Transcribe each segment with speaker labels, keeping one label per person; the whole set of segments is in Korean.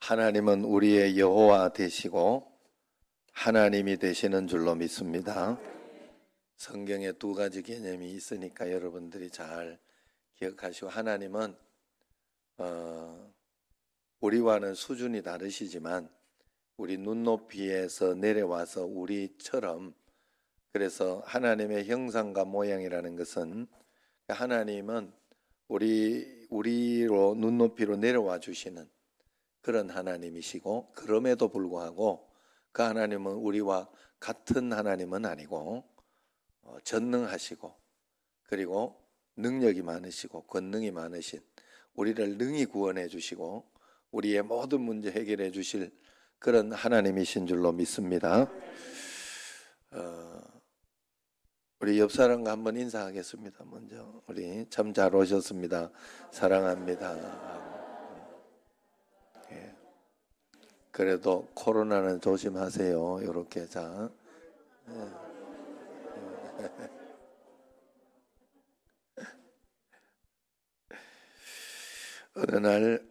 Speaker 1: 하나님은 우리의 여호와 되시고 하나님이 되시는 줄로 믿습니다. 성경에 두 가지 개념이 있으니까 여러분들이 잘 기억하시고, 하나님은 우리와는 수준이 다르시지만 우리 눈높이에서 내려와서 우리처럼, 그래서 하나님의 형상과 모양이라는 것은 하나님은 우리로 눈높이로 내려와 주시는 그런 하나님이시고, 그럼에도 불구하고 그 하나님은 우리와 같은 하나님은 아니고 전능하시고, 그리고 능력이 많으시고 권능이 많으신, 우리를 능히 구원해 주시고 우리의 모든 문제 해결해 주실 그런 하나님이신 줄로 믿습니다. 우리 옆 사람과 한번 인사하겠습니다. 먼저 우리 참 잘 오셨습니다. 사랑합니다. 예. 그래도 코로나는 조심하세요. 이렇게 자. 어느 날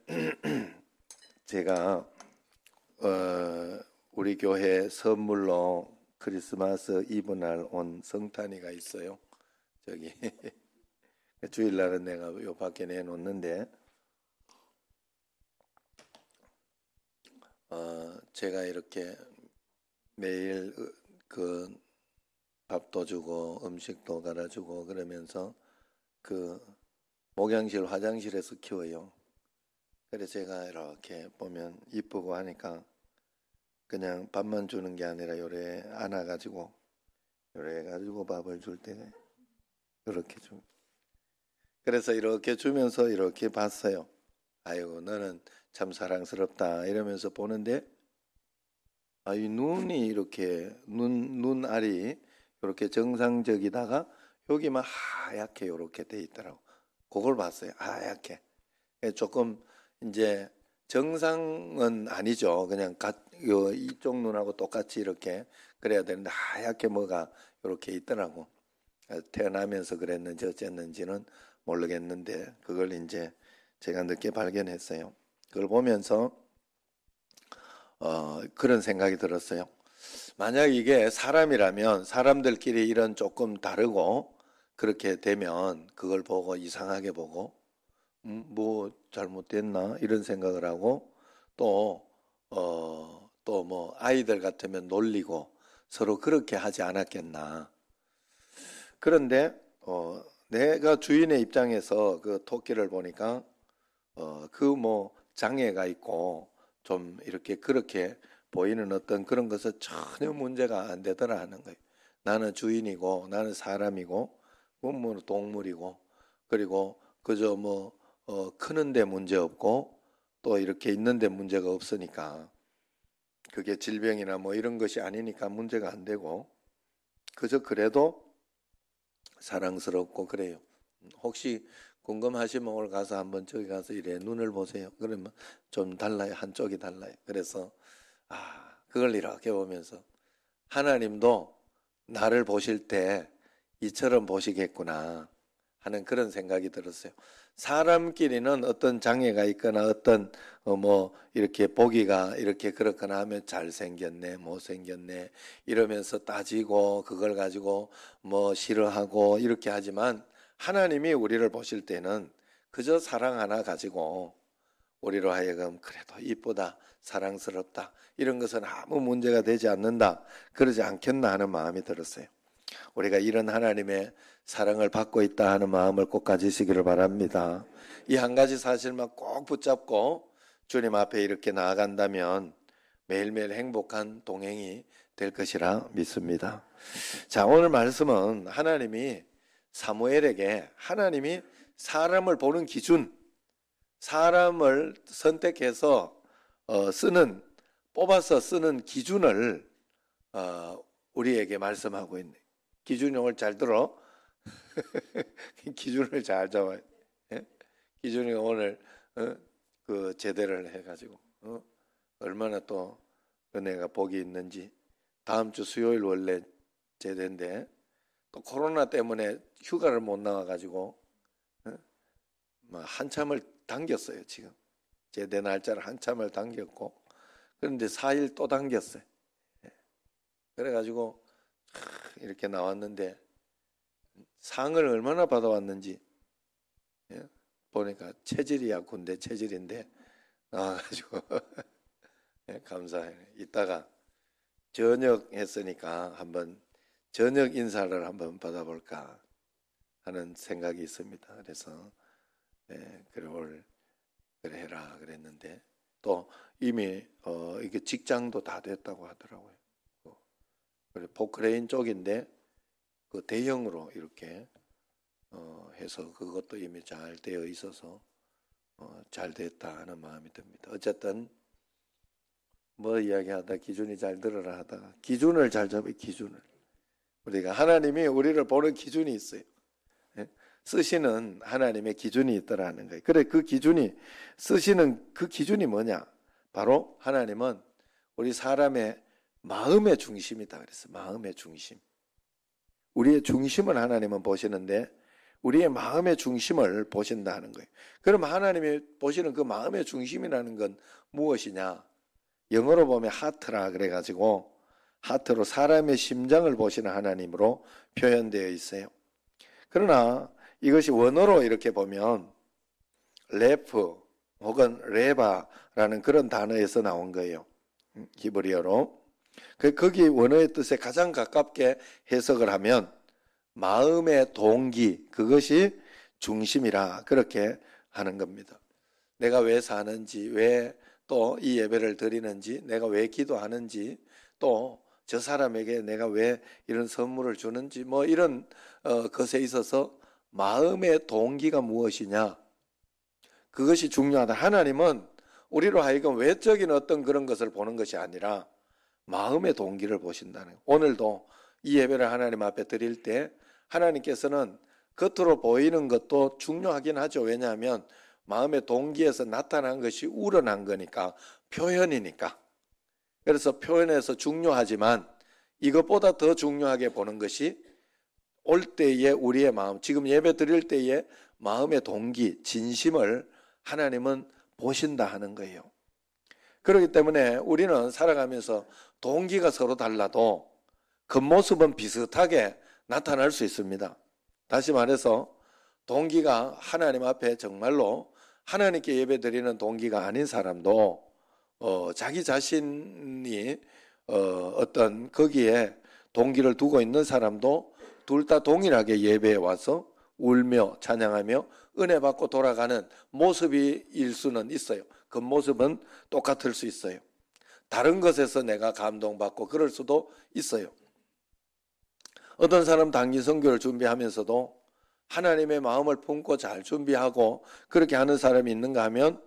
Speaker 1: 제가 우리 교회 선물로 크리스마스 이브 날 온 성탄이가 있어요. 저기 주일날은 내가 요 밖에 내놓는데, 제가 이렇게 매일 그 밥도 주고 음식도 갈아주고 그러면서 그 목양실 화장실에서 키워요. 그래서 제가 이렇게 보면 이쁘고 하니까 그냥 밥만 주는 게 아니라 요래 안아가지고 요래 가지고 밥을 줄 때 이렇게 좀, 그래서 이렇게 주면서 이렇게 봤어요. 아이고 너는 참 사랑스럽다 이러면서 보는데, 이 눈이 이렇게 눈알이 이렇게 정상적이다가 여기만 하얗게 이렇게 돼 있더라고. 그걸 봤어요. 하얗게. 조금 이제 정상은 아니죠. 그냥 이쪽 눈하고 똑같이 이렇게 그래야 되는데 하얗게 뭐가 이렇게 있더라고. 태어나면서 그랬는지 어쨌는지는 모르겠는데 그걸 이제 제가 늦게 발견했어요. 그걸 보면서 그런 생각이 들었어요. 만약 이게 사람이라면 사람들끼리 이런 조금 다르고 그렇게 되면 그걸 보고 이상하게 보고 뭐 잘못됐나 이런 생각을 하고, 또 뭐 아이들 같으면 놀리고 서로 그렇게 하지 않았겠나. 그런데 내가 주인의 입장에서 그 토끼를 보니까 그 뭐 장애가 있고 좀 이렇게 그렇게 보이는 어떤 그런 것은 전혀 문제가 안 되더라 하는 거예요. 나는 주인이고 나는 사람이고 뭐 동물이고, 그리고 그저 뭐 크는데 문제 없고 또 이렇게 있는데 문제가 없으니까, 그게 질병이나 뭐 이런 것이 아니니까 문제가 안 되고, 그저 그래도 사랑스럽고 그래요. 혹시 궁금하시면 오늘 가서 한번 저기 가서 이래 눈을 보세요. 그러면 좀 달라요. 한쪽이 달라요. 그래서 그걸 이렇게 보면서 하나님도 나를 보실 때 이처럼 보시겠구나 하는 그런 생각이 들었어요. 사람끼리는 어떤 장애가 있거나 어떤 뭐 이렇게 보기가 이렇게 그렇거나 하면 잘생겼네 못생겼네 이러면서 따지고 그걸 가지고 뭐 싫어하고 이렇게 하지만, 하나님이 우리를 보실 때는 그저 사랑 하나 가지고 우리로 하여금 그래도 이쁘다 사랑스럽다 이런 것은 아무 문제가 되지 않는다, 그러지 않겠나 하는 마음이 들었어요. 우리가 이런 하나님의 사랑을 받고 있다 하는 마음을 꼭 가지시기를 바랍니다. 이 한 가지 사실만 꼭 붙잡고 주님 앞에 이렇게 나아간다면 매일매일 행복한 동행이 될 것이라 믿습니다. 자, 오늘 말씀은 하나님이 사무엘에게 하나님이 사람을 보는 기준, 사람을 선택해서 뽑아서 쓰는 기준을 우리에게 말씀하고 있네. 기준이 오늘 잘 들어. 기준을 잘 잡아요. 예? 기준이 오늘 그 제대를 해가지고 얼마나 또 은혜가 복이 있는지. 다음 주 수요일 원래 제대인데 또 코로나 때문에 휴가를 못 나와가지고 뭐 한참을 당겼어요. 지금 제대 날짜를 한참을 당겼고, 그런데 4일 또 당겼어요. 그래가지고 이렇게 나왔는데 상을 얼마나 받아왔는지 보니까 체질이야 군대 체질인데 나와가지고 감사해요. 이따가 저녁 했으니까 한번 저녁 인사를 한번 받아볼까 하는 생각이 있습니다. 그래서 그래 해라 그랬는데 또 이미 이게 직장도 다 됐다고 하더라고요. 그래 포크레인 쪽인데 그 대형으로 이렇게 해서 그것도 이미 잘 되어 있어서 잘 됐다 하는 마음이 듭니다. 어쨌든 뭐 이야기하다 기준이 잘 들어라 하다가 기준을 잘 잡아요. 기준을 우리가 하나님이 우리를 보는 기준이 있어요. 쓰시는 하나님의 기준이 있더라는 거예요. 그래 그 기준이 쓰시는 그 기준이 뭐냐? 바로 하나님은 우리 사람의 마음의 중심이다 그랬어요. 마음의 중심. 우리의 중심을 하나님은 보시는데 우리의 마음의 중심을 보신다는 거예요. 그럼 하나님이 보시는 그 마음의 중심이라는 건 무엇이냐? 영어로 보면 하트라 그래가지고 하트로 사람의 심장을 보시는 하나님으로 표현되어 있어요. 그러나 이것이 원어로 이렇게 보면 레프 혹은 레바라는 그런 단어에서 나온 거예요. 히브리어로. 거기 원어의 뜻에 가장 가깝게 해석을 하면 마음의 동기, 그것이 중심이라 그렇게 하는 겁니다. 내가 왜 사는지, 왜 또 이 예배를 드리는지, 내가 왜 기도하는지, 또 저 사람에게 내가 왜 이런 선물을 주는지 뭐 이런 것에 있어서 마음의 동기가 무엇이냐, 그것이 중요하다. 하나님은 우리로 하여금 외적인 어떤 그런 것을 보는 것이 아니라 마음의 동기를 보신다는 거예요. 오늘도 이 예배를 하나님 앞에 드릴 때 하나님께서는 겉으로 보이는 것도 중요하긴 하죠. 왜냐하면 마음의 동기에서 나타난 것이 우러난 거니까, 표현이니까. 그래서 표현에서 중요하지만 이것보다 더 중요하게 보는 것이 올 때의 우리의 마음, 지금 예배 드릴 때의 마음의 동기, 진심을 하나님은 보신다 하는 거예요. 그렇기 때문에 우리는 살아가면서 동기가 서로 달라도 겉모습은 비슷하게 나타날 수 있습니다. 다시 말해서 동기가 하나님 앞에 정말로 하나님께 예배드리는 동기가 아닌 사람도 자기 자신이 어떤 거기에 동기를 두고 있는 사람도 둘 다 동일하게 예배에 와서 울며 찬양하며 은혜 받고 돌아가는 모습일 수는 있어요. 그 모습은 똑같을 수 있어요. 다른 것에서 내가 감동받고 그럴 수도 있어요. 어떤 사람 단기 선교를 준비하면서도 하나님의 마음을 품고 잘 준비하고 그렇게 하는 사람이 있는가 하면,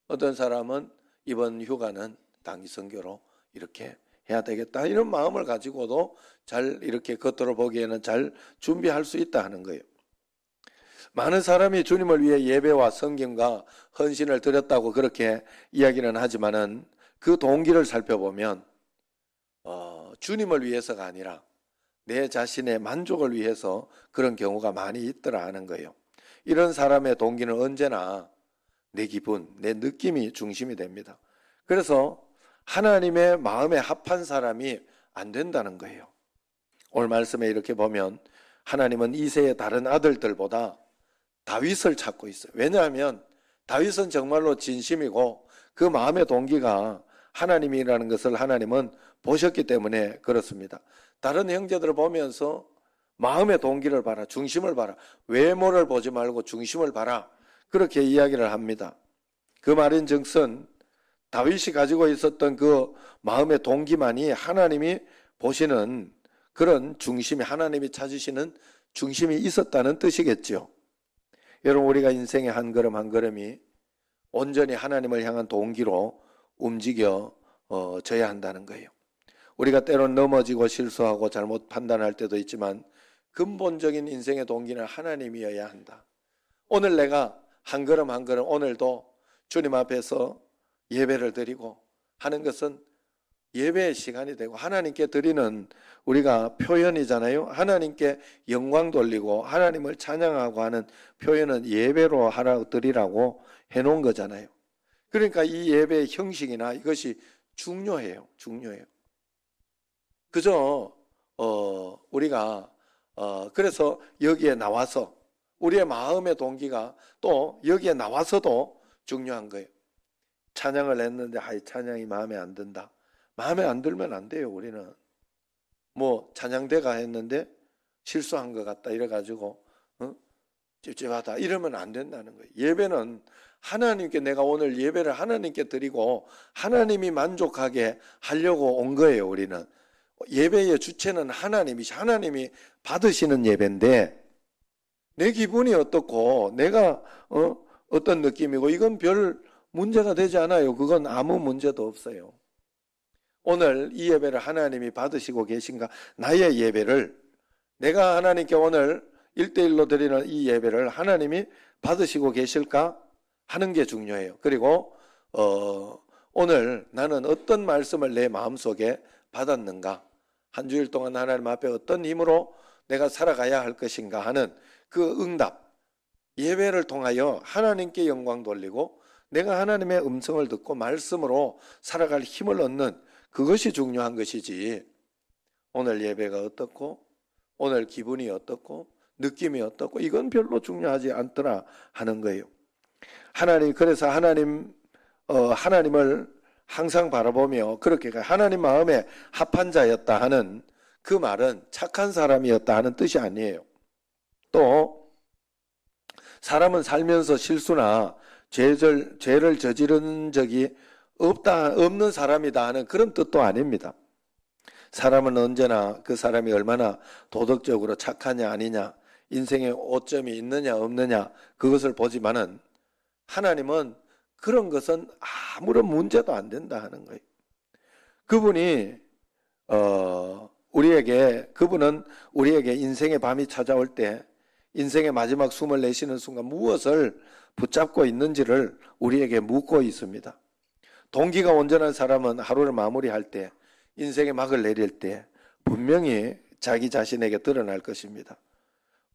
Speaker 1: 어떤 사람은 이번 휴가는 단기 선교로 이렇게 해야 되겠다 이런 마음을 가지고도 잘 이렇게 겉으로 보기에는 잘 준비할 수 있다 하는 거예요. 많은 사람이 주님을 위해 예배와 성경과 헌신을 드렸다고 그렇게 이야기는 하지만은 그 동기를 살펴보면 주님을 위해서가 아니라 내 자신의 만족을 위해서 그런 경우가 많이 있더라 하는 거예요. 이런 사람의 동기는 언제나 내 기분, 내 느낌이 중심이 됩니다. 그래서 하나님의 마음에 합한 사람이 안 된다는 거예요. 오늘 말씀에 이렇게 보면 하나님은 이새의 다른 아들들보다 다윗을 찾고 있어요. 왜냐하면 다윗은 정말로 진심이고 그 마음의 동기가 하나님이라는 것을 하나님은 보셨기 때문에 그렇습니다. 다른 형제들을 보면서 마음의 동기를 봐라, 중심을 봐라, 외모를 보지 말고 중심을 봐라, 그렇게 이야기를 합니다. 그 말인즉슨 다윗이 가지고 있었던 그 마음의 동기만이 하나님이 보시는 그런 중심이, 하나님이 찾으시는 중심이 있었다는 뜻이겠죠. 여러분, 우리가 인생의 한 걸음 한 걸음이 온전히 하나님을 향한 동기로 움직여져야 한다는 거예요. 우리가 때론 넘어지고 실수하고 잘못 판단할 때도 있지만 근본적인 인생의 동기는 하나님이어야 한다. 오늘 내가 한 걸음 한 걸음 오늘도 주님 앞에서 예배를 드리고 하는 것은 예배의 시간이 되고 하나님께 드리는 우리가 표현이잖아요. 하나님께 영광 돌리고 하나님을 찬양하고 하는 표현은 예배로 하라 드리라고 해놓은 거잖아요. 그러니까 이 예배의 형식이나 이것이 중요해요. 그저 우리가 그래서 여기에 나와서 우리의 마음의 동기가 또 여기에 나와서도 중요한 거예요. 찬양을 했는데 찬양이 마음에 안 든다. 마음에 안 들면 안 돼요. 우리는 뭐 찬양대가 했는데 실수한 것 같다 이래가지고 찝찝하다 이러면 안 된다는 거예요. 예배는 하나님께, 내가 오늘 예배를 하나님께 드리고 하나님이 만족하게 하려고 온 거예요. 우리는 예배의 주체는 하나님이 받으시는 예배인데 내 기분이 어떻고 내가 어떤 느낌이고 이건 별 문제가 되지 않아요. 그건 아무 문제도 없어요. 오늘 이 예배를 하나님이 받으시고 계신가? 나의 예배를 내가 하나님께 오늘 1대1로 드리는 이 예배를 하나님이 받으시고 계실까 하는 게 중요해요. 그리고 오늘 나는 어떤 말씀을 내 마음속에 받았는가, 한 주일 동안 하나님 앞에 어떤 힘으로 내가 살아가야 할 것인가 하는 그 응답, 예배를 통하여 하나님께 영광 돌리고 내가 하나님의 음성을 듣고 말씀으로 살아갈 힘을 얻는 그것이 중요한 것이지, 오늘 예배가 어떻고 오늘 기분이 어떻고 느낌이 어떻고 이건 별로 중요하지 않더라 하는 거예요. 그래서 하나님을 항상 바라보며 그렇게 하나님 마음에 합한 자였다 하는 그 말은 착한 사람이었다 하는 뜻이 아니에요. 또 사람은 살면서 실수나 죄를 저지른 적이 없는 사람이다 하는 그런 뜻도 아닙니다. 사람은 언제나 그 사람이 얼마나 도덕적으로 착하냐 아니냐, 인생에 오점이 있느냐 없느냐 그것을 보지만은 하나님은 그런 것은 아무런 문제도 안 된다 하는 거예요. 그분은 우리에게 인생의 밤이 찾아올 때 인생의 마지막 숨을 내쉬는 순간 무엇을 붙잡고 있는지를 우리에게 묻고 있습니다. 동기가 온전한 사람은 하루를 마무리할 때, 인생의 막을 내릴 때 분명히 자기 자신에게 드러날 것입니다.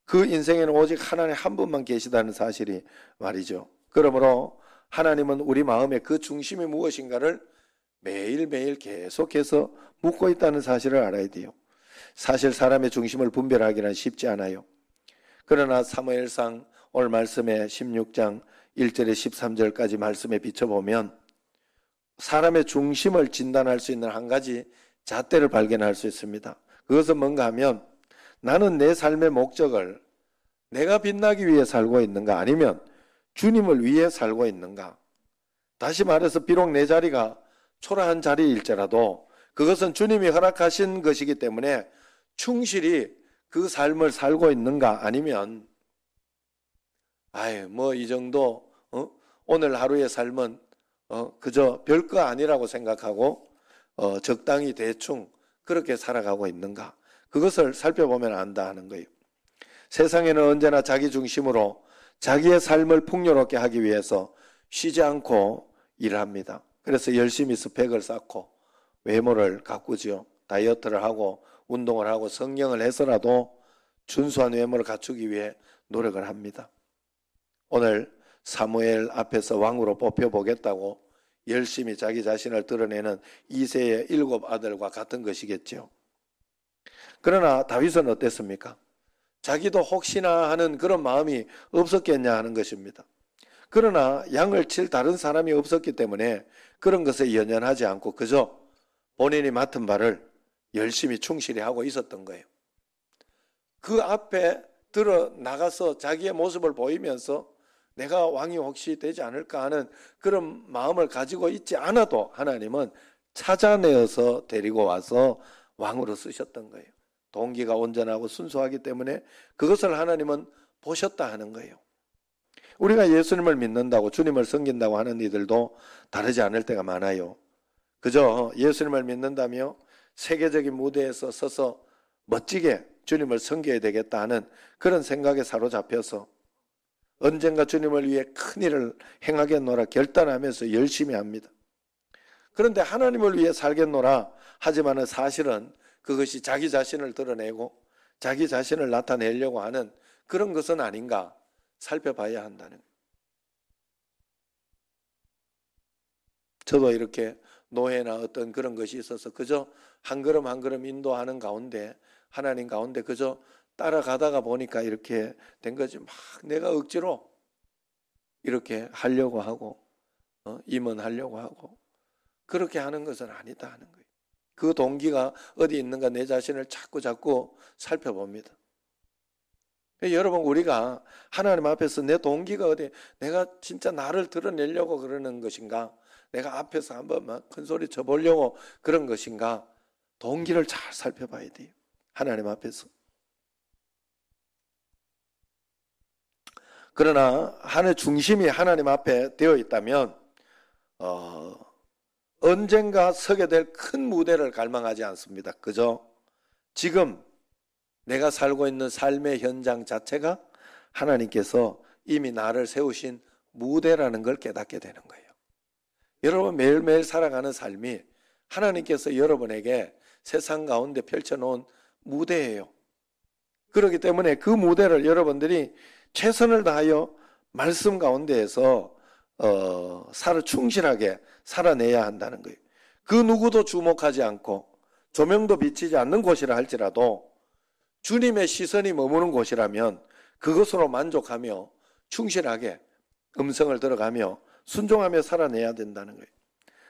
Speaker 1: 그 인생에는 오직 하나님 한 분만 계시다는 사실이 말이죠. 그러므로 하나님은 우리 마음의 그 중심이 무엇인가를 매일매일 계속해서 묻고 있다는 사실을 알아야 돼요. 사실 사람의 중심을 분별하기는 쉽지 않아요. 그러나 사무엘상 오늘 말씀의 16장 1절에 13절까지 말씀에 비춰보면 사람의 중심을 진단할 수 있는 한 가지 잣대를 발견할 수 있습니다. 그것은 뭔가 하면 나는 내 삶의 목적을 내가 빛나기 위해 살고 있는가 아니면 주님을 위해 살고 있는가. 다시 말해서 비록 내 자리가 초라한 자리일지라도 그것은 주님이 허락하신 것이기 때문에 충실히 그 삶을 살고 있는가 아니면 이 정도 오늘 하루의 삶은 그저 별거 아니라고 생각하고 적당히 대충 그렇게 살아가고 있는가, 그것을 살펴보면 안다 하는 거예요. 세상에는 언제나 자기 중심으로 자기의 삶을 풍요롭게 하기 위해서 쉬지 않고 일합니다. 그래서 열심히 스펙을 쌓고 외모를 가꾸죠. 다이어트를 하고 운동을 하고 성경을 해서라도 준수한 외모를 갖추기 위해 노력을 합니다. 오늘 사무엘 앞에서 왕으로 뽑혀보겠다고 열심히 자기 자신을 드러내는 이새의 7 아들과 같은 것이겠죠. 그러나 다윗은 어땠습니까? 자기도 혹시나 하는 그런 마음이 없었겠냐 하는 것입니다. 그러나 양을 칠 다른 사람이 없었기 때문에 그런 것에 연연하지 않고 그저 본인이 맡은 바를 열심히 충실히 하고 있었던 거예요. 그 앞에 들어 나가서 자기의 모습을 보이면서 내가 왕이 혹시 되지 않을까 하는 그런 마음을 가지고 있지 않아도 하나님은 찾아내어서 데리고 와서 왕으로 쓰셨던 거예요. 동기가 온전하고 순수하기 때문에 그것을 하나님은 보셨다 하는 거예요. 우리가 예수님을 믿는다고 주님을 섬긴다고 하는 이들도 다르지 않을 때가 많아요. 그저 예수님을 믿는다며 세계적인 무대에서 서서 멋지게 주님을 섬겨야 되겠다 하는 그런 생각에 사로잡혀서 언젠가 주님을 위해 큰 일을 행하겠노라 결단하면서 열심히 합니다. 그런데 하나님을 위해 살겠노라 하지만은 사실은 그것이 자기 자신을 드러내고 자기 자신을 나타내려고 하는 그런 것은 아닌가 살펴봐야 한다는 거예요. 저도 이렇게 노예나 어떤 그런 것이 있어서 그저 한 걸음 한 걸음 인도하는 가운데, 하나님 가운데 그저 따라가다가 보니까 이렇게 된 거지. 막 내가 억지로 이렇게 하려고 하고 임원하려고 하고 그렇게 하는 것은 아니다 하는 거예요. 그 동기가 어디 있는가 내 자신을 자꾸 살펴봅니다. 여러분, 우리가 하나님 앞에서 내 동기가 어디, 내가 진짜 나를 드러내려고 그러는 것인가, 내가 앞에서 한번 막 큰 소리 쳐보려고 그런 것인가, 동기를 잘 살펴봐야 돼요. 하나님 앞에서. 그러나 하나의 중심이 하나님 앞에 되어 있다면 언젠가 서게 될 큰 무대를 갈망하지 않습니다. 그저 지금 내가 살고 있는 삶의 현장 자체가 하나님께서 이미 나를 세우신 무대라는 걸 깨닫게 되는 거예요. 여러분, 매일매일 살아가는 삶이 하나님께서 여러분에게 세상 가운데 펼쳐놓은 무대예요. 그렇기 때문에 그 무대를 여러분들이 최선을 다하여 말씀 가운데에서 충실하게 살아내야 한다는 거예요. 그 누구도 주목하지 않고 조명도 비치지 않는 곳이라 할지라도 주님의 시선이 머무는 곳이라면 그것으로 만족하며 충실하게 음성을 들어가며 순종하며 살아내야 된다는 거예요.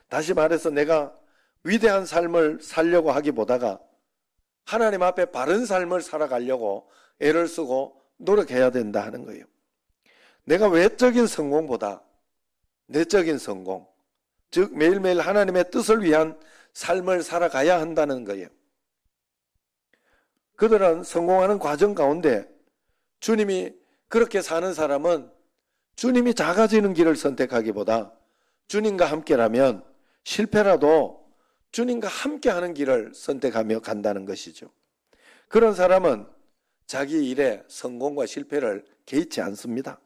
Speaker 1: 다시 말해서 내가 위대한 삶을 살려고 하기보다가 하나님 앞에 바른 삶을 살아가려고 애를 쓰고 노력해야 된다 하는 거예요. 내가 외적인 성공보다 내적인 성공, 즉 매일매일 하나님의 뜻을 위한 삶을 살아가야 한다는 거예요. 그들은 성공하는 과정 가운데 주님이 그렇게 사는 사람은 주님이 작아지는 길을 선택하기보다 주님과 함께라면 실패라도 주님과 함께하는 길을 선택하며 간다는 것이죠. 그런 사람은 자기 일에 성공과 실패를 개의치 않습니다.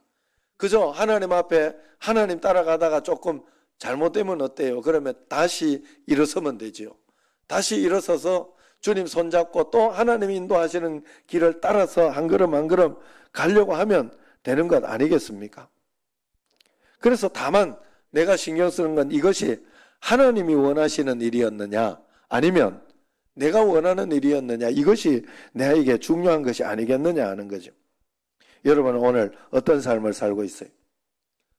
Speaker 1: 그저 하나님 앞에 하나님 따라가다가 조금 잘못되면 어때요? 그러면 다시 일어서면 되죠. 다시 일어서서 주님 손잡고 또 하나님이 인도하시는 길을 따라서 한 걸음 한 걸음 가려고 하면 되는 것 아니겠습니까? 그래서 다만 내가 신경 쓰는 건 이것이 하나님이 원하시는 일이었느냐 아니면 내가 원하는 일이었느냐, 이것이 내게 중요한 것이 아니겠느냐 하는 거죠. 여러분은 오늘 어떤 삶을 살고 있어요?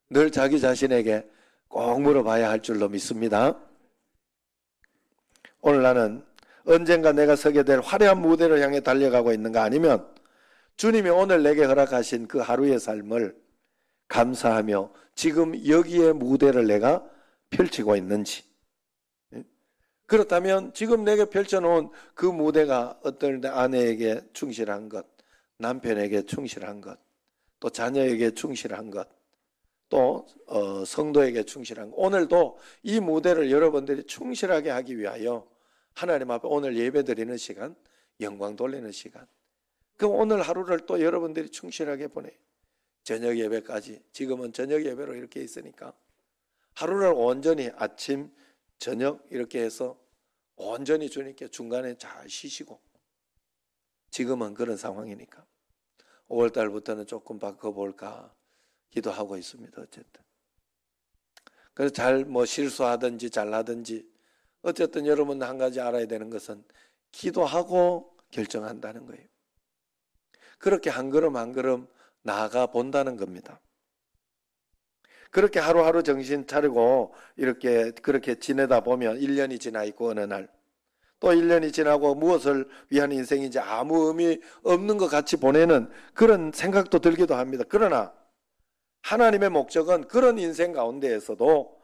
Speaker 1: 늘 자기 자신에게 꼭 물어봐야 할 줄로 믿습니다. 오늘 나는 언젠가 내가 서게 될 화려한 무대를 향해 달려가고 있는가, 아니면 주님이 오늘 내게 허락하신 그 하루의 삶을 감사하며 지금 여기에 무대를 내가 펼치고 있는지. 그렇다면 지금 내게 펼쳐놓은 그 무대가 어떤 아내에게 충실한 것, 남편에게 충실한 것, 또 자녀에게 충실한 것, 또 성도에게 충실한 것, 오늘도 이 무대를 여러분들이 충실하게 하기 위하여 하나님 앞에 오늘 예배 드리는 시간, 영광 돌리는 시간, 그럼 오늘 하루를 또 여러분들이 충실하게 보내요. 저녁 예배까지, 지금은 저녁 예배로 이렇게 있으니까 하루를 온전히 아침, 저녁 이렇게 해서 온전히 주님께 중간에 잘 쉬시고, 지금은 그런 상황이니까 5월달부터는 조금 바꿔볼까 기도하고 있습니다. 어쨌든 그래서 잘 실수하든지 잘하든지 어쨌든 여러분 한 가지 알아야 되는 것은 기도하고 결정한다는 거예요. 그렇게 한 걸음 한 걸음 나아가 본다는 겁니다. 그렇게 하루하루 정신 차리고 이렇게 그렇게 지내다 보면 1년이 지나 있고 어느 날 또 1년이 지나고 무엇을 위한 인생인지 아무 의미 없는 것 같이 보내는 그런 생각도 들기도 합니다. 그러나 하나님의 목적은 그런 인생 가운데에서도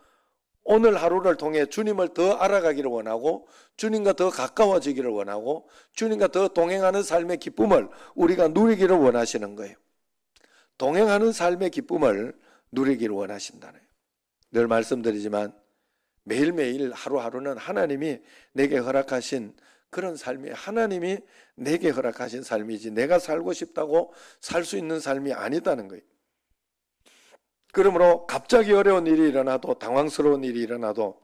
Speaker 1: 오늘 하루를 통해 주님을 더 알아가기를 원하고 주님과 더 가까워지기를 원하고 주님과 더 동행하는 삶의 기쁨을 우리가 누리기를 원하시는 거예요. 동행하는 삶의 기쁨을 누리기를 원하신다는 거예요. 늘 말씀드리지만 매일매일 하루하루는 하나님이 내게 허락하신 그런 삶이, 하나님이 내게 허락하신 삶이지 내가 살고 싶다고 살 수 있는 삶이 아니다는 거예요. 그러므로 갑자기 어려운 일이 일어나도, 당황스러운 일이 일어나도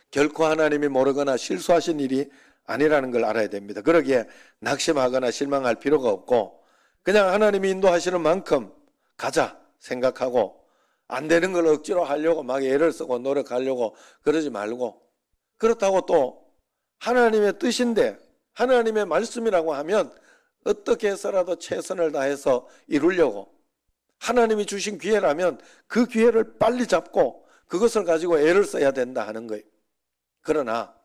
Speaker 1: 결코 하나님이 모르거나 실수하신 일이 아니라는 걸 알아야 됩니다. 그러기에 낙심하거나 실망할 필요가 없고 그냥 하나님이 인도하시는 만큼 가자 생각하고 안 되는 걸 억지로 하려고 막 애를 쓰고 노력하려고 그러지 말고, 그렇다고 또 하나님의 뜻인데 하나님의 말씀이라고 하면 어떻게 해서라도 최선을 다해서 이루려고, 하나님이 주신 기회라면 그 기회를 빨리 잡고 그것을 가지고 애를 써야 된다 하는 거예요. 그러나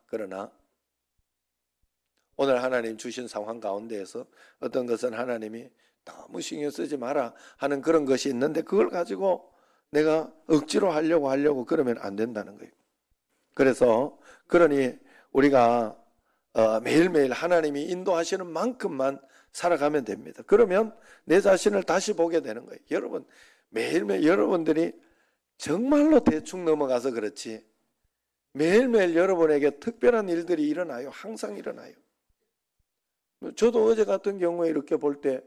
Speaker 1: 오늘 하나님 주신 상황 가운데에서 어떤 것은 하나님이 너무 신경 쓰지 마라 하는 그런 것이 있는데, 그걸 가지고 내가 억지로 하려고 그러면 안 된다는 거예요. 그래서 그러니 우리가 매일매일 하나님이 인도하시는 만큼만 살아가면 됩니다. 그러면 내 자신을 다시 보게 되는 거예요. 여러분, 매일매일 여러분들이 정말로 대충 넘어가서 그렇지 매일매일 여러분에게 특별한 일들이 일어나요. 항상 일어나요. 저도 어제 같은 경우에 이렇게 볼 때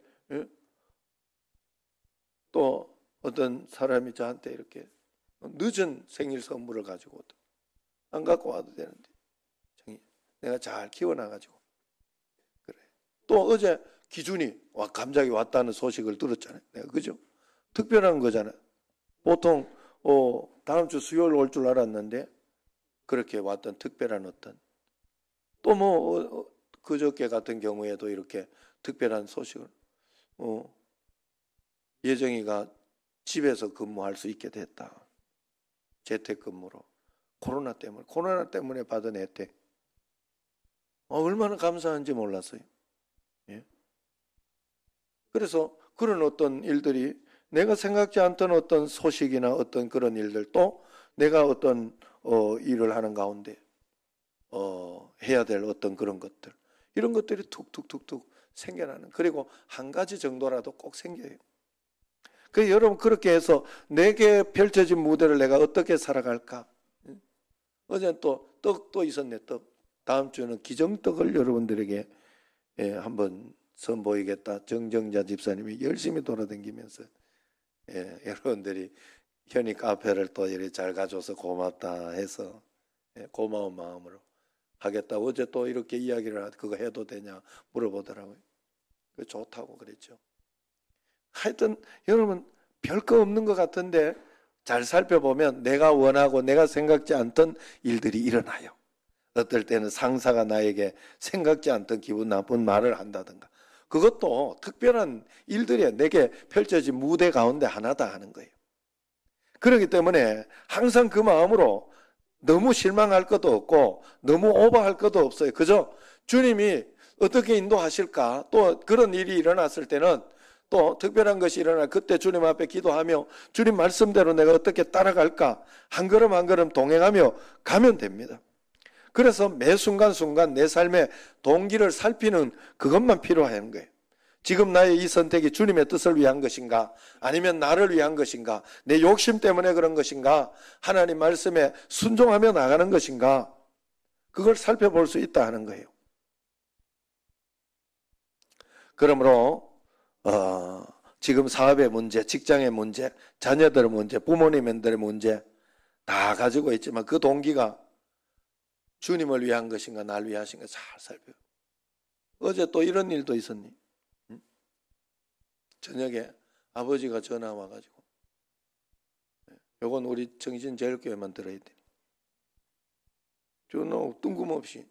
Speaker 1: 또 어떤 사람이 저한테 이렇게 늦은 생일 선물을 가지고 오더. 안 갖고 와도 되는데 내가 잘 키워놔가지고 그래. 또 어제 기준이 갑자기 왔다는 소식을 들었잖아요. 내가 그죠? 특별한 거잖아요. 보통 다음 주 수요일 올 줄 알았는데 그렇게 왔던 특별한 어떤, 또 뭐 그저께 같은 경우에도 이렇게 특별한 소식을 예정이가 집에서 근무할 수 있게 됐다. 재택근무로. 코로나 때문에 받은 혜택. 얼마나 감사한지 몰랐어요. 예? 그래서 그런 어떤 일들이, 내가 생각지 않던 어떤 소식이나 어떤 그런 일들, 또 내가 어떤 일을 하는 가운데 해야 될 어떤 그런 것들, 이런 것들이 툭툭툭툭 생겨나는, 그리고 한 가지 정도라도 꼭 생겨요. 그래서 여러분, 그렇게 해서 내게 펼쳐진 무대를 내가 어떻게 살아갈까? 어제 또 떡도 있었네. 떡. 다음 주는 기정떡을 여러분들에게 한번 선보이겠다. 정정자 집사님이 열심히 돌아다니면서 여러분들이 현이 카페를 또 이렇게 잘 가져서 고맙다 해서 고마운 마음으로 하겠다. 어제 또 이렇게 이야기를 그거 해도 되냐 물어보더라고요. 좋다고 그랬죠. 하여튼 여러분, 별거 없는 것 같은데 잘 살펴보면 내가 원하고 내가 생각지 않던 일들이 일어나요. 어떨 때는 상사가 나에게 생각지 않던 기분 나쁜 말을 한다든가, 그것도 특별한 일들이 내게 펼쳐진 무대 가운데 하나다 하는 거예요. 그렇기 때문에 항상 그 마음으로 너무 실망할 것도 없고 너무 오버할 것도 없어요. 그죠? 주님이 어떻게 인도하실까? 또 그런 일이 일어났을 때는, 또 특별한 것이 일어나 그때 주님 앞에 기도하며 주님 말씀대로 내가 어떻게 따라갈까? 한 걸음 한 걸음 동행하며 가면 됩니다. 그래서 매 순간순간 내 삶의 동기를 살피는 그것만 필요한 거예요. 지금 나의 이 선택이 주님의 뜻을 위한 것인가? 아니면 나를 위한 것인가? 내 욕심 때문에 그런 것인가? 하나님 말씀에 순종하며 나가는 것인가? 그걸 살펴볼 수 있다 하는 거예요. 그러므로 지금 사업의 문제, 직장의 문제, 자녀들의 문제, 부모님들의 문제 다 가지고 있지만 그 동기가 주님을 위한 것인가 나를 위하신가 잘 살펴요. 어제 또 이런 일도 있었니? 저녁에 아버지가 전화 와가지고, 요건 우리 정신제일교회만 들어야 돼. 저는 뜬금없이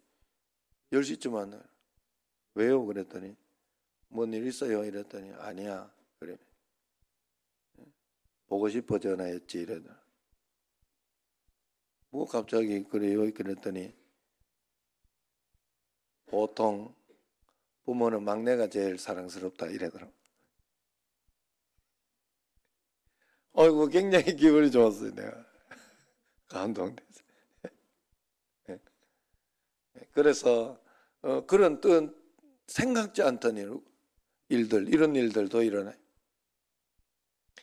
Speaker 1: 10시쯤 왔나. 왜요? 그랬더니 뭔 일 있어요? 이랬더니 아니야. 그래. 보고 싶어 전화했지. 이러더라. 뭐 갑자기 그래요? 그랬더니 보통 부모는 막내가 제일 사랑스럽다 이러더라. 어이구, 굉장히 기분이 좋았어요. 내가 감동됐어요. 그래서 그런 또 생각지 않던 일들, 이런 일들도 일어나요.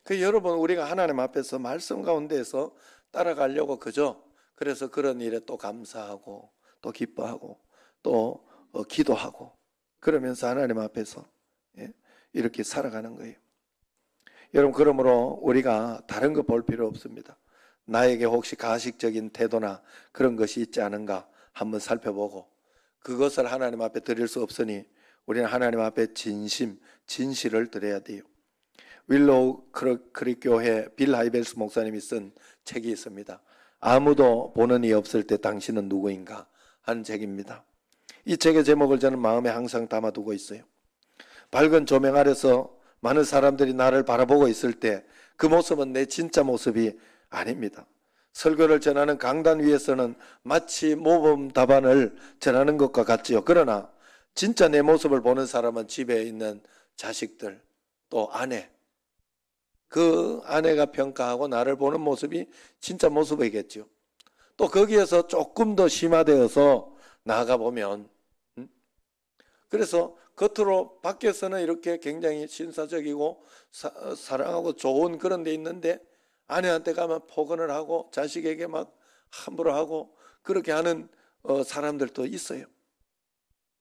Speaker 1: 그 여러분, 우리가 하나님 앞에서 말씀 가운데에서 따라가려고 그죠? 그래서 그런 일에 또 감사하고 또 기뻐하고 또 기도하고 그러면서 하나님 앞에서 이렇게 살아가는 거예요. 여러분, 그러므로 우리가 다른 거 볼 필요 없습니다. 나에게 혹시 가식적인 태도나 그런 것이 있지 않은가 한번 살펴보고, 그것을 하나님 앞에 드릴 수 없으니 우리는 하나님 앞에 진실을 드려야 돼요. 윌로우 크릭 교회 빌 하이벨스 목사님이 쓴 책이 있습니다. 아무도 보는 이 없을 때 당신은 누구인가 하는 책입니다. 이 책의 제목을 저는 마음에 항상 담아두고 있어요. 밝은 조명 아래서 많은 사람들이 나를 바라보고 있을 때 그 모습은 내 진짜 모습이 아닙니다. 설교를 전하는 강단 위에서는 마치 모범 답안을 전하는 것과 같지요. 그러나 진짜 내 모습을 보는 사람은 집에 있는 자식들, 또 아내, 그 아내가 평가하고 나를 보는 모습이 진짜 모습이겠죠. 또 거기에서 조금 더 심화되어서 나아가 보면, 그래서 겉으로 밖에서는 이렇게 굉장히 신사적이고 사랑하고 좋은 그런 데 있는데 아내한테 가면 포근을 하고 자식에게 막 함부로 하고 그렇게 하는 사람들도 있어요.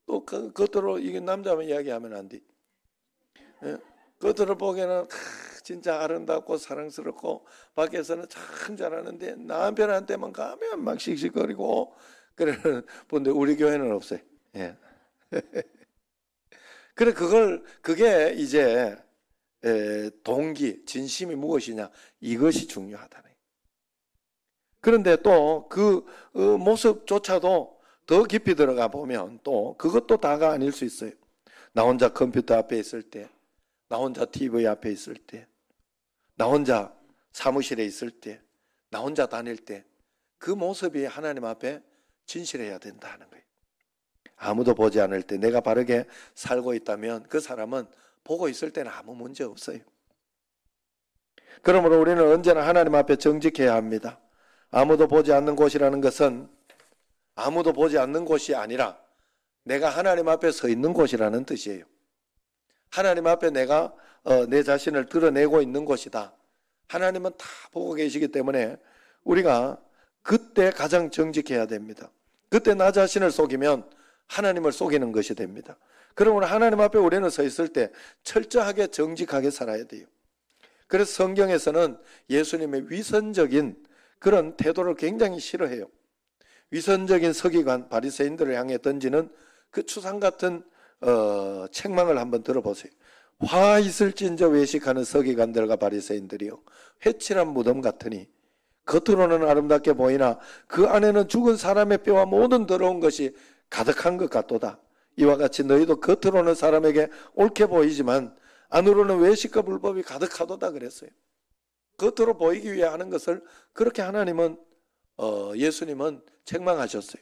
Speaker 1: 또 겉으로 이게 남자만 이야기하면 안 돼. 겉으로 보기에는 진짜 아름답고 사랑스럽고 밖에서는 참 잘하는데 남편한테만 가면 막 씩씩거리고 그러는 분들 우리 교회는 없어요. 예. 그래 그게 이제 동기, 진심이 무엇이냐 이것이 중요하다네. 그런데 또 그 모습조차도 더 깊이 들어가 보면 또 그것도 다가 아닐 수 있어요. 나 혼자 컴퓨터 앞에 있을 때, 나 혼자 TV 앞에 있을 때, 나 혼자 사무실에 있을 때, 나 혼자 다닐 때 그 모습이 하나님 앞에 진실해야 된다는 거예요. 아무도 보지 않을 때 내가 바르게 살고 있다면 그 사람은 보고 있을 때는 아무 문제 없어요. 그러므로 우리는 언제나 하나님 앞에 정직해야 합니다. 아무도 보지 않는 곳이라는 것은 아무도 보지 않는 곳이 아니라 내가 하나님 앞에 서 있는 곳이라는 뜻이에요. 하나님 앞에 내가 내 자신을 드러내고 있는 곳이다. 하나님은 다 보고 계시기 때문에 우리가 그때 가장 정직해야 됩니다. 그때 나 자신을 속이면 하나님을 속이는 것이 됩니다. 그러므로 하나님 앞에 우리는 서 있을 때 철저하게 정직하게 살아야 돼요. 그래서 성경에서는 예수님의 위선적인 그런 태도를 굉장히 싫어해요. 위선적인 서기관 바리새인들을 향해 던지는 그 추상 같은 책망을 한번 들어보세요. 화 있을진저 외식하는 서기관들과 바리새인들이요 회칠한 무덤 같으니 겉으로는 아름답게 보이나 그 안에는 죽은 사람의 뼈와 모든 더러운 것이 가득한 것 같도다. 이와 같이 너희도 겉으로는 사람에게 옳게 보이지만 안으로는 외식과 불법이 가득하도다 그랬어요. 겉으로 보이기 위해 하는 것을 그렇게 하나님은 예수님은 책망하셨어요.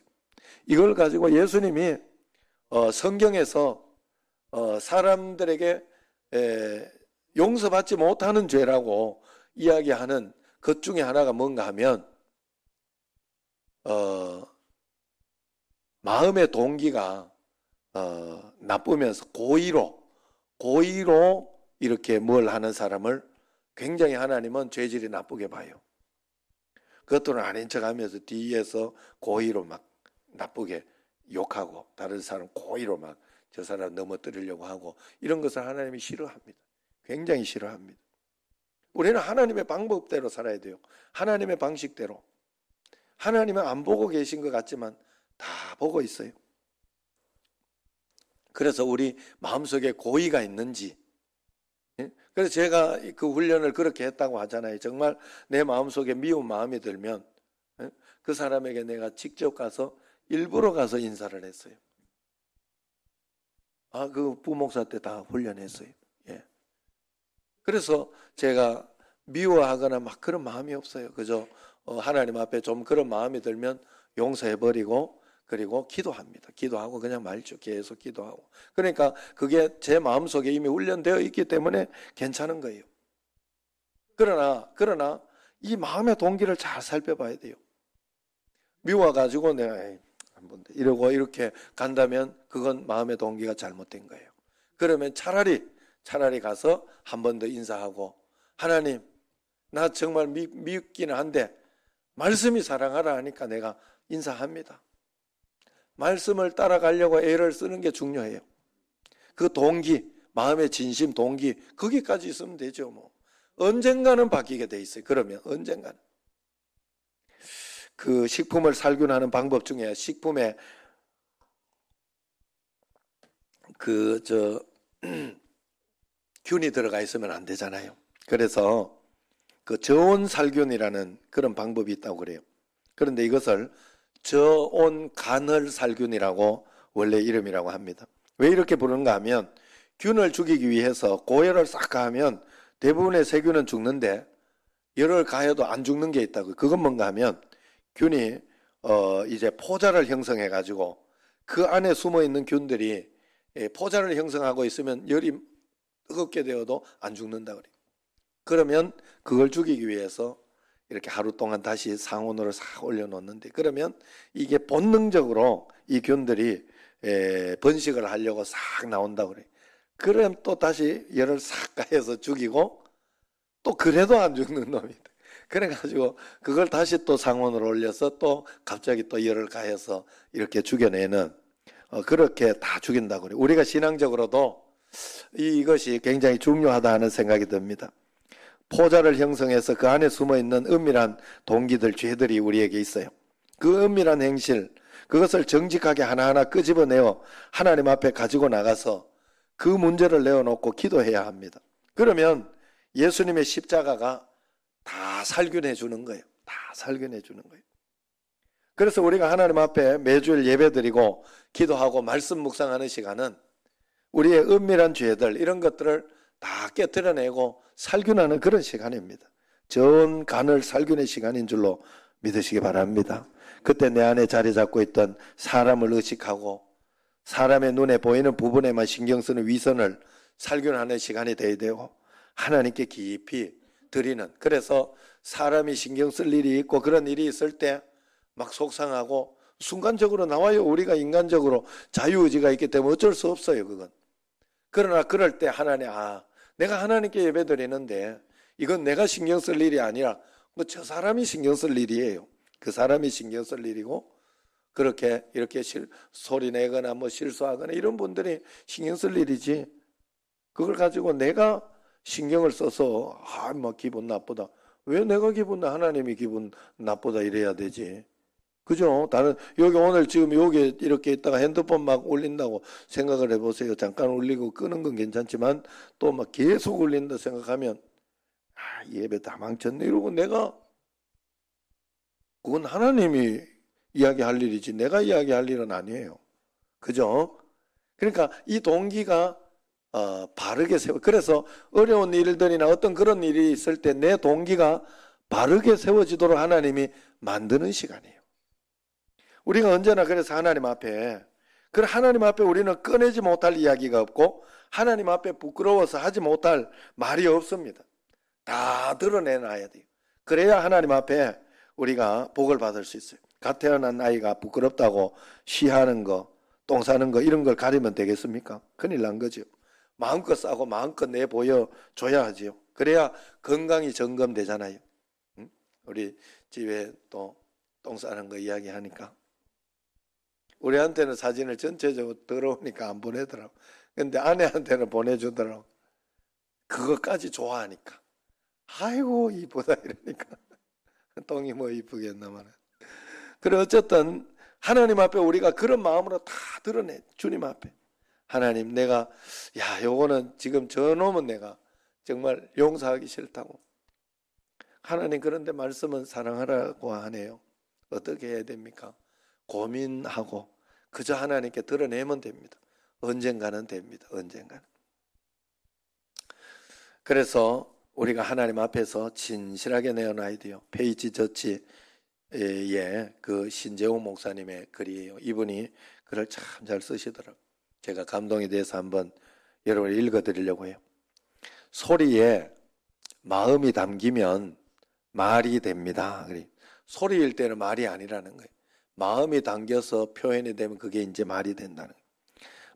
Speaker 1: 이걸 가지고 예수님이 성경에서 사람들에게 용서받지 못하는 죄라고 이야기하는 것 중에 하나가 뭔가 하면 마음의 동기가 나쁘면서 고의로 이렇게 뭘 하는 사람을 굉장히 하나님은 죄질이 나쁘게 봐요. 그것들은 아닌 척하면서 뒤에서 고의로 막 나쁘게 욕하고 다른 사람 고의로 막 저 사람 넘어뜨리려고 하고 이런 것을 하나님이 싫어합니다. 굉장히 싫어합니다. 우리는 하나님의 방법대로 살아야 돼요. 하나님의 방식대로. 하나님은 안 보고 계신 것 같지만 다 보고 있어요. 그래서 우리 마음속에 고의가 있는지, 그래서 제가 그 훈련을 그렇게 했다고 하잖아요. 정말 내 마음속에 미운 마음이 들면 그 사람에게 내가 직접 가서 일부러 가서 인사를 했어요. 그 부목사 때 다 훈련했어요. 예. 그래서 제가 미워하거나 막 그런 마음이 없어요. 그저 하나님 앞에 좀 그런 마음이 들면 용서해버리고 그리고 기도합니다. 기도하고 그냥 말죠. 계속 기도하고. 그러니까 그게 제 마음속에 이미 훈련되어 있기 때문에 괜찮은 거예요. 그러나 이 마음의 동기를 잘 살펴봐야 돼요. 미워가지고 내가 한번 이러고 이렇게 간다면 그건 마음의 동기가 잘못된 거예요. 그러면 차라리 가서 한 번 더 인사하고 하나님 나 정말 미흡기는 한데 말씀이 사랑하라 하니까 내가 인사합니다. 말씀을 따라가려고 애를 쓰는 게 중요해요. 그 동기, 마음의 진심, 동기 거기까지 있으면 되죠. 뭐 언젠가는 바뀌게 돼 있어요. 그러면 언젠가는. 그 식품을 살균하는 방법 중에 식품에 균이 들어가 있으면 안 되잖아요. 그래서 그 저온 살균이라는 그런 방법이 있다고 그래요. 그런데 이것을 저온 간헐 살균이라고 원래 이름이라고 합니다. 왜 이렇게 부르는가 하면 균을 죽이기 위해서 고열을 싹 가하면 대부분의 세균은 죽는데 열을 가해도 안 죽는 게 있다고. 그건 뭔가 하면 균이 이제 포자를 형성해 가지고 그 안에 숨어 있는 균들이 포자를 형성하고 있으면 열이 뜨겁게 되어도 안 죽는다 그래요. 그러면 그걸 죽이기 위해서 이렇게 하루 동안 다시 상온으로 싹 올려놓는데, 그러면 이게 본능적으로 이 균들이 번식을 하려고 싹 나온다고 그래요. 그럼 또 다시 열을 싹 가해서 죽이고 또 그래도 안 죽는 놈이 돼. 그래가지고 그걸 다시 또 상온으로 올려서 또 갑자기 또 열을 가해서 이렇게 죽여내는, 그렇게 다 죽인다고 그래요. 우리가 신앙적으로도 이것이 굉장히 중요하다 하는 생각이 듭니다. 포자를 형성해서 그 안에 숨어있는 은밀한 동기들, 죄들이 우리에게 있어요. 그 은밀한 행실, 그것을 정직하게 하나하나 끄집어내어 하나님 앞에 가지고 나가서 그 문제를 내어놓고 기도해야 합니다. 그러면 예수님의 십자가가 다 살균해 주는 거예요. 다 살균해 주는 거예요. 그래서 우리가 하나님 앞에 매주일 예배드리고 기도하고 말씀 묵상하는 시간은 우리의 은밀한 죄들, 이런 것들을 다 깨트려내고 살균하는 그런 시간입니다. 전 간을 살균의 시간인 줄로 믿으시기 바랍니다. 그때 내 안에 자리 잡고 있던 사람을 의식하고 사람의 눈에 보이는 부분에만 신경 쓰는 위선을 살균하는 시간이 되어야 되고, 하나님께 깊이 드리는, 그래서 사람이 신경 쓸 일이 있고 그런 일이 있을 때 막 속상하고 순간적으로 나와요. 우리가 인간적으로 자유의지가 있기 때문에 어쩔 수 없어요, 그건. 그러나 그럴 때 하나님, 내가 하나님께 예배드리는데 이건 내가 신경 쓸 일이 아니라 저 사람이 신경 쓸 일이에요. 그 사람이 신경 쓸 일이고, 그렇게 이렇게 소리 내거나 실수하거나 이런 분들이 신경 쓸 일이지, 그걸 가지고 내가 신경을 써서 기분 나쁘다, 왜 내가 하나님이 기분 나쁘다 이래야 되지? 그죠? 다른 여기 오늘 지금 여기 이렇게 있다가 핸드폰 막 울린다고 생각을 해보세요. 잠깐 울리고 끄는 건 괜찮지만 또 막 계속 울린다 생각하면 예배 다 망쳤네 이러고, 내가 그건 하나님이 이야기할 일이지 내가 이야기할 일은 아니에요. 그죠? 그러니까 이 동기가 바르게 세워. 그래서 어려운 일들이나 어떤 그런 일이 있을 때 내 동기가 바르게 세워지도록 하나님이 만드는 시간이에요. 우리가 언제나 그래서 하나님 앞에 우리는 꺼내지 못할 이야기가 없고 하나님 앞에 부끄러워서 하지 못할 말이 없습니다. 다 드러내놔야 돼요. 그래야 하나님 앞에 우리가 복을 받을 수 있어요. 갓 태어난 아이가 부끄럽다고 쉬하는 거, 똥 싸는 거 이런 걸 가리면 되겠습니까? 큰일 난 거죠. 마음껏 싸고 마음껏 내보여줘야 하지요. 그래야 건강이 점검되잖아요. 우리 집에 또 똥 싸는 거 이야기하니까 우리한테는 사진을 전체적으로 더러우니까 안 보내더라고. 근데 아내한테는 보내주더라고. 그것까지 좋아하니까. 아이고 이쁘다 이러니까. 똥이 뭐 이쁘겠나마는. 그래 어쨌든 하나님 앞에 우리가 그런 마음으로 다 드러내. 주님 앞에. 하나님, 내가 요거는 지금 저놈은 내가 정말 용서하기 싫다고. 하나님, 그런데 말씀은 사랑하라고 하네요. 어떻게 해야 됩니까? 고민하고 그저 하나님께 드러내면 됩니다. 언젠가는 됩니다. 언젠가는. 그래서 우리가 하나님 앞에서 진실하게 내어놔야 돼요. 페이지 저치의 그 신재호 목사님의 글이에요. 이분이 글을 참 잘 쓰시더라고요. 제가 감동이 돼서 한번 여러분 읽어드리려고 해요. 소리에 마음이 담기면 말이 됩니다. 소리일 때는 말이 아니라는 거예요. 마음이 담겨서 표현이 되면 그게 이제 말이 된다는 거예요.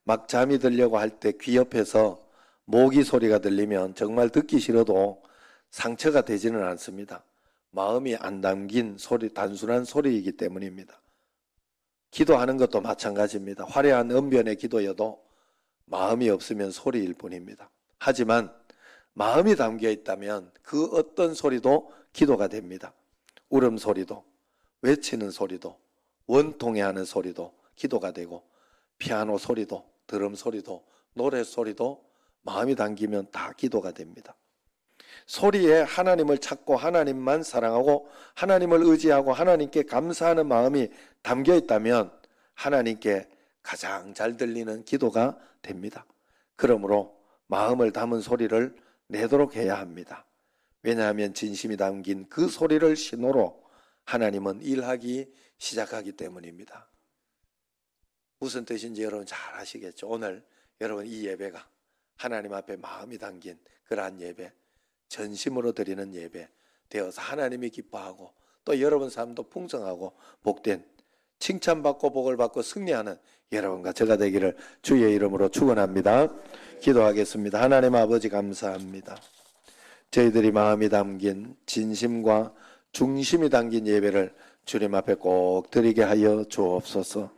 Speaker 1: 막 잠이 들려고 할 때 귀 옆에서 모기 소리가 들리면 정말 듣기 싫어도 상처가 되지는 않습니다. 마음이 안 담긴 소리, 단순한 소리이기 때문입니다. 기도하는 것도 마찬가지입니다. 화려한 언변의 기도여도 마음이 없으면 소리일 뿐입니다. 하지만 마음이 담겨 있다면 그 어떤 소리도 기도가 됩니다. 울음소리도, 외치는 소리도, 원통해하는 소리도 기도가 되고, 피아노 소리도, 드럼 소리도, 노래 소리도 마음이 담기면 다 기도가 됩니다. 소리에 하나님을 찾고 하나님만 사랑하고 하나님을 의지하고 하나님께 감사하는 마음이 담겨 있다면 하나님께 가장 잘 들리는 기도가 됩니다. 그러므로 마음을 담은 소리를 내도록 해야 합니다. 왜냐하면 진심이 담긴 그 소리를 신호로 하나님은 일하기 시작하기 때문입니다. 무슨 뜻인지 여러분 잘 아시겠죠? 오늘 여러분 이 예배가 하나님 앞에 마음이 담긴 그러한 예배, 전심으로 드리는 예배 되어서 하나님이 기뻐하고 또 여러분 삶도 풍성하고 복된 칭찬받고 복을 받고 승리하는 여러분과 제가 되기를 주의 이름으로 축원합니다. 기도하겠습니다. 하나님 아버지 감사합니다. 저희들이 마음이 담긴 진심과 중심이 담긴 예배를 주님 앞에 꼭 드리게 하여 주옵소서.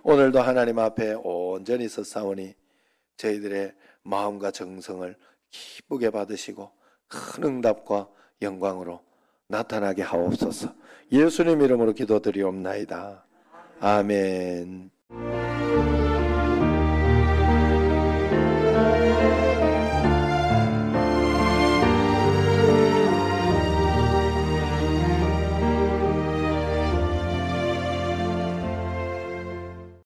Speaker 1: 오늘도 하나님 앞에 온전히 서사오니 저희들의 마음과 정성을 기쁘게 받으시고 큰 응답과 영광으로 나타나게 하옵소서. 예수님 이름으로 기도드리옵나이다. 아멘.